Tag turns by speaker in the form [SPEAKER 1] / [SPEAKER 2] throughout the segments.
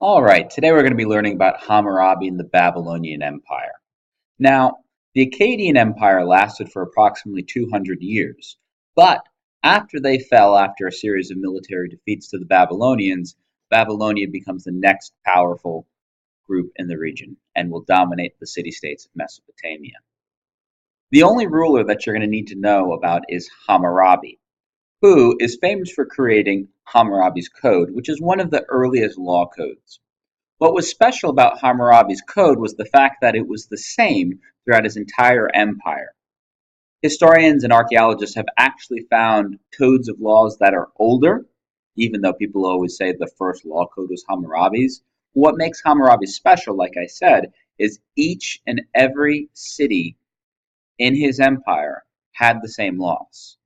[SPEAKER 1] All right, today we're going to be learning about Hammurabi and the Babylonian Empire. Now, the Akkadian Empire lasted for approximately 200 years, but after they fell after a series of military defeats to the Babylonians, Babylonia becomes the next powerful group in the region and will dominate the city-states of Mesopotamia. The only ruler that you're going to need to know about is Hammurabi, who is famous for creating Hammurabi's Code, which is one of the earliest law codes. What was special about Hammurabi's code was the fact that it was the same throughout his entire empire. Historians and archaeologists have actually found codes of laws that are older, even though people always say the first law code was Hammurabi's. What makes Hammurabi special, like I said, is each and every city in his empire had the same laws.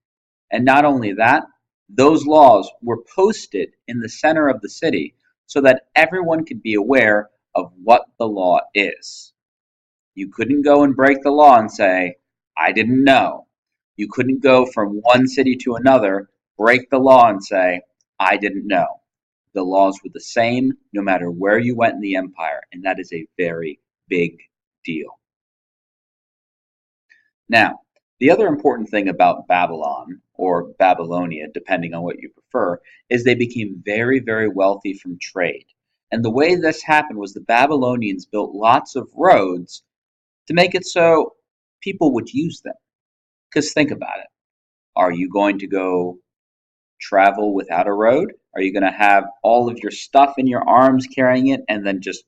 [SPEAKER 1] And not only that, those laws were posted in the center of the city so that everyone could be aware of what the law is. You couldn't go and break the law and say, I didn't know. You couldn't go from one city to another, break the law and say, I didn't know. The laws were the same no matter where you went in the empire, and that is a very big deal. Now, the other important thing about Babylon, or Babylonia, depending on what you prefer, is they became very, very wealthy from trade. And the way this happened was the Babylonians built lots of roads to make it so people would use them. Because think about it. Are you going to go travel without a road? Are you going to have all of your stuff in your arms carrying it and then just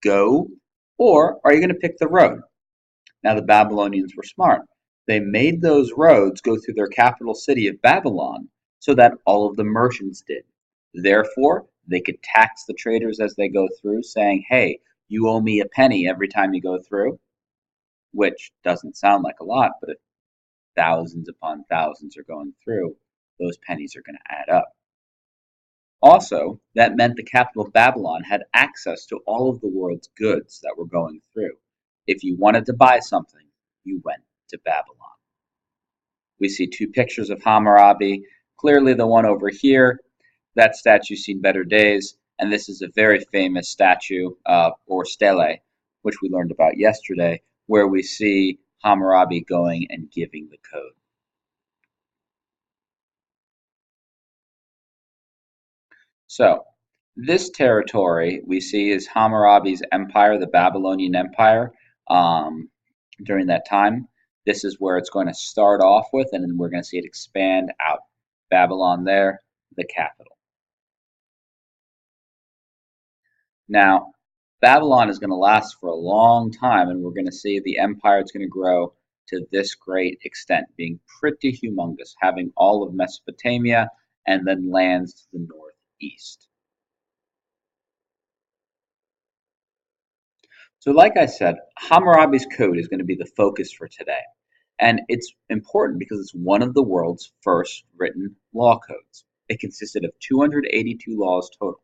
[SPEAKER 1] go? Or are you going to pick the road? Now, the Babylonians were smart. They made those roads go through their capital city of Babylon so that all of the merchants did. Therefore, they could tax the traders as they go through, saying, hey, you owe me a penny every time you go through, which doesn't sound like a lot, but if thousands upon thousands are going through, those pennies are going to add up. Also, that meant the capital of Babylon had access to all of the world's goods that were going through. If you wanted to buy something, you went to Babylon. We see two pictures of Hammurabi. Clearly the one over here, that statue's seen better days, and this is a very famous statue, or stele, which we learned about yesterday, where we see Hammurabi going and giving the code. So, this territory we see is Hammurabi's empire, the Babylonian Empire, during that time. This is where it's going to start off with, and then we're going to see it expand out. Babylon there, the capital. Now, Babylon is going to last for a long time, and we're going to see the empire is going to grow to this great extent, being pretty humongous, having all of Mesopotamia and then lands to the northeast. So, like I said, Hammurabi's code is going to be the focus for today. And it's important because it's one of the world's first written law codes. It consisted of 282 laws total.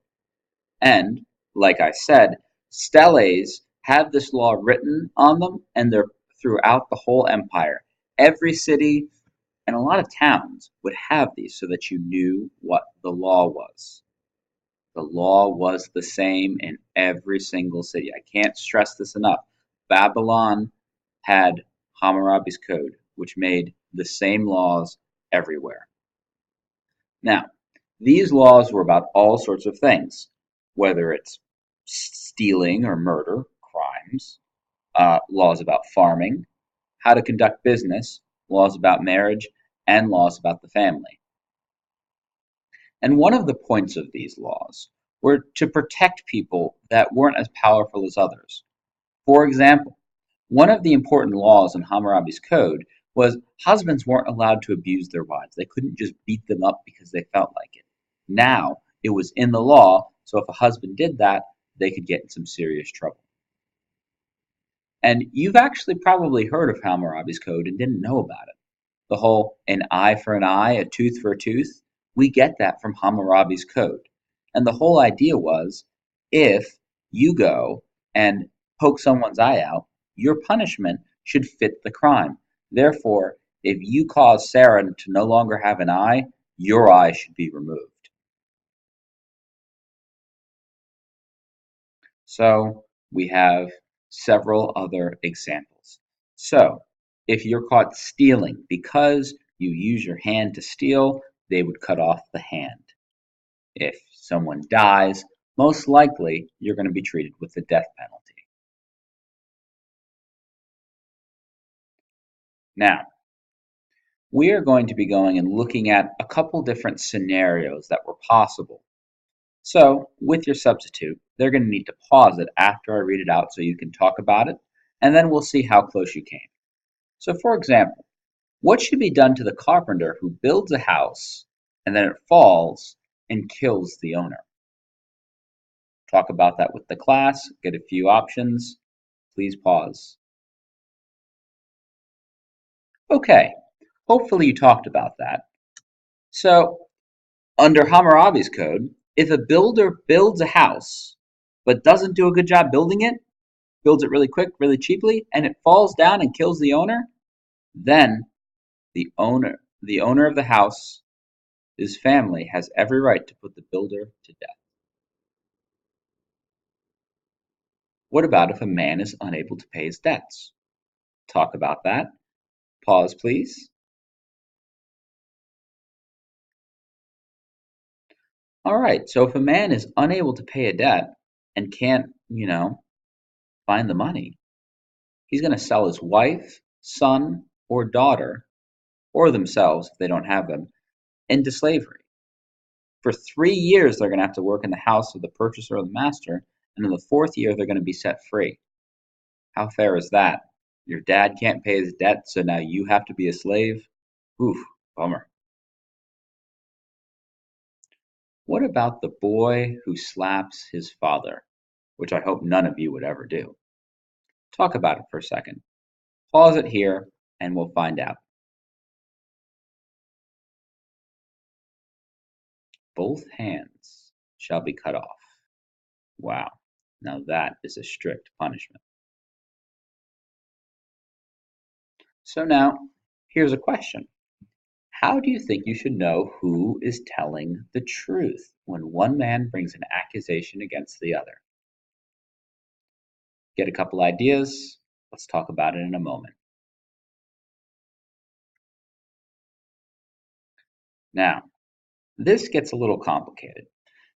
[SPEAKER 1] And, like I said, steles have this law written on them, and they're throughout the whole empire. Every city and a lot of towns would have these so that you knew what the law was. The law was the same in every single city. I can't stress this enough. Babylon had Hammurabi's code, which made the same laws everywhere. Now, these laws were about all sorts of things, whether it's stealing or murder, crimes, laws about farming, how to conduct business, laws about marriage, and laws about the family. And one of the points of these laws were to protect people that weren't as powerful as others. For example, one of the important laws in Hammurabi's code was husbands weren't allowed to abuse their wives. They couldn't just beat them up because they felt like it. Now, it was in the law, so if a husband did that, they could get in some serious trouble. And you've actually probably heard of Hammurabi's code and didn't know about it. The whole an eye for an eye, a tooth for a tooth, we get that from Hammurabi's code. And the whole idea was if you go and poke someone's eye out, your punishment should fit the crime. Therefore, if you cause Sarah to no longer have an eye, your eye should be removed. So we have several other examples. So if you're caught stealing because you use your hand to steal, they would cut off the hand. If someone dies, most likely you're going to be treated with the death penalty. Now, we are going to be going and looking at a couple different scenarios that were possible. So, with your substitute, they're going to need to pause it after I read it out so you can talk about it, and then we'll see how close you came. So, for example, what should be done to the carpenter who builds a house and then it falls and kills the owner? Talk about that with the class, get a few options. Please pause. Okay, hopefully you talked about that. So, under Hammurabi's code, if a builder builds a house but doesn't do a good job building it, builds it really quick, really cheaply, and it falls down and kills the owner, then the owner of the house, his family has every right to put the builder to death. What about if a man is unable to pay his debts? Talk about that. Pause, please. All right, so if a man is unable to pay a debt and can't, find the money, he's going to sell his wife, son, or daughter, or themselves if they don't have them, into slavery. For 3 years, they're going to have to work in the house of the purchaser or the master, and in the fourth year, they're going to be set free. How fair is that? Your dad can't pay his debt, so now you have to be a slave? Oof, bummer. What about the boy who slaps his father, which I hope none of you would ever do? Talk about it for a second. Pause it here, and we'll find out. Both hands shall be cut off. Wow, now that is a strict punishment. So now, here's a question. How do you think you should know who is telling the truth when one man brings an accusation against the other? Get a couple ideas? Let's talk about it in a moment. Now, this gets a little complicated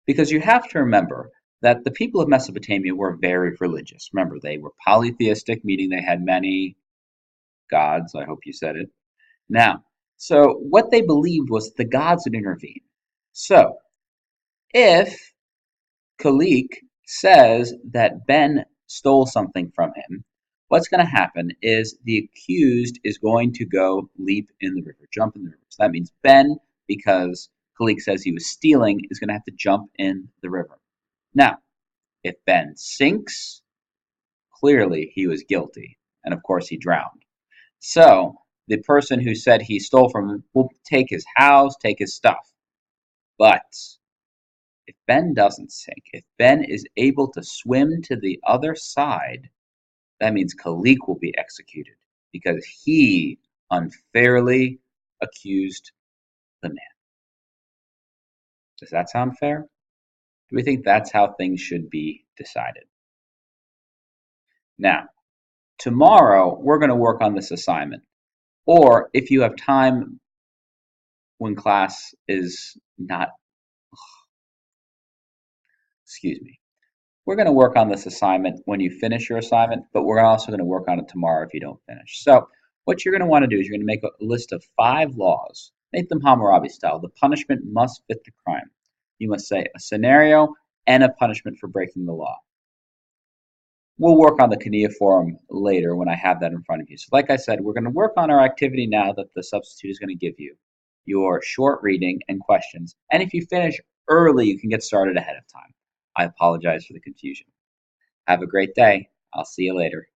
[SPEAKER 1] because you have to remember that the people of Mesopotamia were very religious. Remember, they were polytheistic, meaning they had many gods. I hope you said it. Now, so what they believed was the gods would intervene. So, if Khalik says that Ben stole something from him, what's going to happen is the accused is going to go leap in the river, jump in the river. So that means Ben, because Khalik says he was stealing, is going to have to jump in the river. Now, if Ben sinks, clearly he was guilty, and of course he drowned. So the person who said he stole from him will take his house, take his stuff. But if Ben doesn't sink, if Ben is able to swim to the other side, that means Khalik will be executed because he unfairly accused the man. Does that sound fair? Do we think that's how things should be decided? Now, tomorrow we're going to work on this assignment. Or if you have time when class is not, excuse me, we're going to work on this assignment when you finish your assignment, but we're also going to work on it tomorrow if you don't finish. So what you're going to want to do is you're going to make a list of 5 laws. Make them Hammurabi style. The punishment must fit the crime. You must say a scenario and a punishment for breaking the law. We'll work on the cuneiform later when I have that in front of you. So like I said, we're going to work on our activity now that the substitute is going to give you. Your short reading and questions. And if you finish early, you can get started ahead of time. I apologize for the confusion. Have a great day. I'll see you later.